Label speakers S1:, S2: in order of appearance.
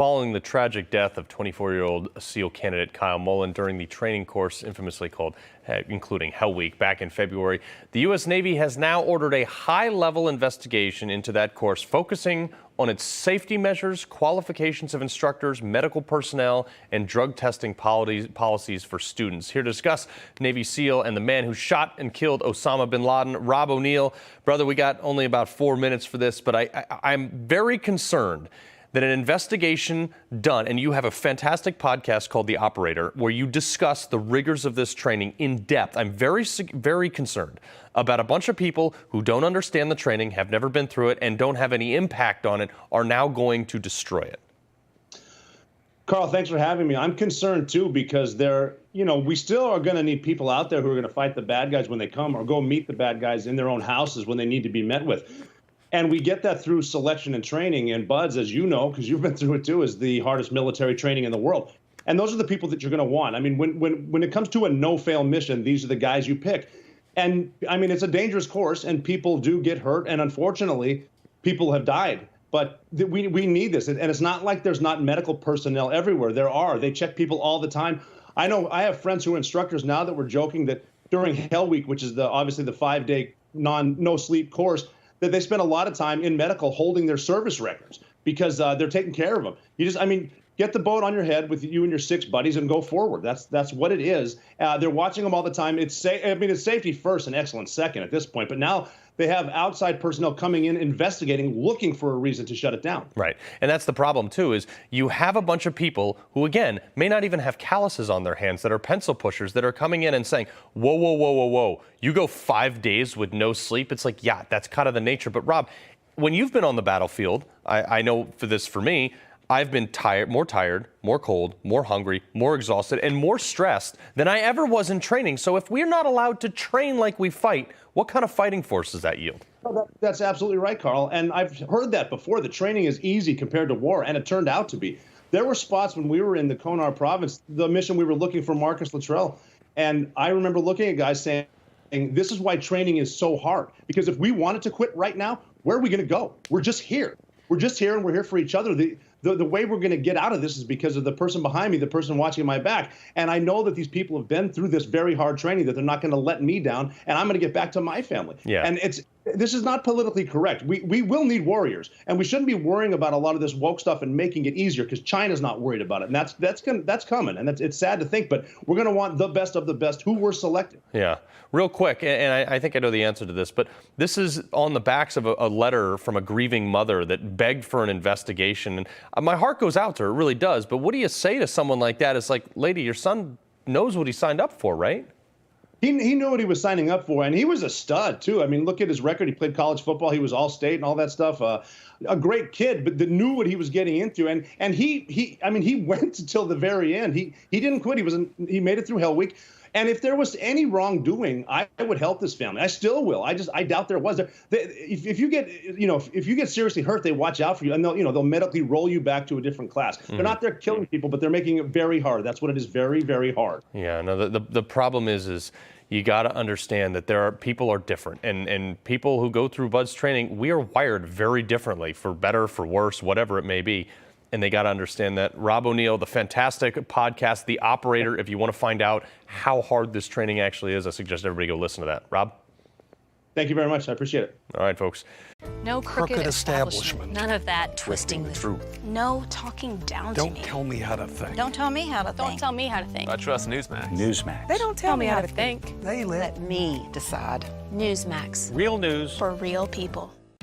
S1: Following the tragic death of 24-year-old SEAL candidate Kyle Mullen during the training course infamously called including Hell Week back in February, the U.S. Navy has now ordered a high-level investigation into that course, focusing on its safety measures, qualifications of instructors, medical personnel, and drug testing policies for students. Here to discuss Navy SEAL and the man who shot and killed Osama bin Laden, Rob O'Neill. Brother, we got only about 4 minutes for this, but I'm very concerned that an investigation done, and you have a fantastic podcast called The Operator, where you discuss the rigors of this training in depth. I'm very concerned about a bunch of people who don't understand the training, have never been through it, and don't have any impact on it, are now going to destroy it.
S2: Carl, thanks for having me. I'm concerned, too, because we still are going to need people out there who are going to fight the bad guys when they come, or go meet the bad guys in their own houses when they need to be met with. And we get that through selection and training. And BUD/S, as you know, because you've been through it too, is the hardest military training in the world. And those are the people that you're going to want. I mean, when it comes to a no-fail mission, these are the guys you pick. And I mean, it's a dangerous course, and people do get hurt. And unfortunately, people have died. But we need this. And it's not like there's not medical personnel everywhere. There are. They check people all the time. I know I have friends who are instructors now that were joking that during Hell Week, which is obviously the 5-day no-sleep course, that they spend a lot of time in medical holding their service records because they're taking care of them. Get the boat on your head with you and your 6 buddies and go forward. That's what it is. They're watching them all the time. It's safety first and excellence second at this point. But now they have outside personnel coming in, investigating, looking for a reason to shut it down.
S1: Right. And that's the problem, too, is you have a bunch of people who, again, may not even have calluses on their hands, that are pencil pushers, that are coming in and saying, whoa, whoa, whoa, whoa, whoa, you go 5 days with no sleep? It's like, yeah, that's kind of the nature. But, Rob, when you've been on the battlefield, I know for me, I've been more tired, more cold, more hungry, more exhausted, and more stressed than I ever was in training. So if we're not allowed to train like we fight, what kind of fighting force does that yield?
S2: That's absolutely right, Carl. And I've heard that before. The training is easy compared to war, and it turned out to be. There were spots when we were in the Konar province, the mission we were looking for Marcus Luttrell. And I remember looking at guys saying, this is why training is so hard. Because if we wanted to quit right now, where are we going to go? We're just here. We're just here, and we're here for each other. The way we're going to get out of this is because of the person behind me, the person watching my back. And I know that these people have been through this very hard training, that they're not going to let me down, and I'm going to get back to my family.
S1: Yeah.
S2: And this is not politically correct. We will need warriors, and we shouldn't be worrying about a lot of this woke stuff and making it easier, because China's not worried about it. And that's coming, and it's sad to think, but we're going to want the best of the best who we're selecting.
S1: Yeah. Real quick, and I think I know the answer to this, but this is on the backs of a letter from a grieving mother that begged for an investigation. And my heart goes out to her, it really does. But what do you say to someone like that? It's like, lady, your son knows what he signed up for, right?
S2: He knew what he was signing up for, and he was a stud, too. I mean, look at his record. He played college football. He was all-state and all that stuff. A great kid, but that knew what he was getting into. And he went until the very end. He didn't quit. He made it through Hell Week. And if there was any wrongdoing, I would help this family. I still will. I doubt there was. If you get seriously hurt, they watch out for you, and they'll medically roll you back to a different class. Mm-hmm. They're not there killing people, but they're making it very hard. That's what it is, very, very hard.
S1: Yeah. No. The problem is you got to understand that people are different, and people who go through BUD/S training, we are wired very differently, for better, for worse, whatever it may be. And they got to understand that. Rob O'Neill, the fantastic podcast, The Operator. If you want to find out how hard this training actually is, I suggest everybody go listen to that. Rob?
S2: Thank you very much. I appreciate it.
S1: All right, folks.
S3: No crooked establishment.
S4: None of that twisting the
S3: truth.
S4: No talking down to me.
S3: Don't tell me how to think.
S4: Don't tell me how to think.
S5: Don't tell me how to think.
S6: I trust Newsmax.
S3: Newsmax.
S5: They don't tell me how to think.
S3: They let me decide.
S4: Newsmax.
S6: Real news
S4: For real people.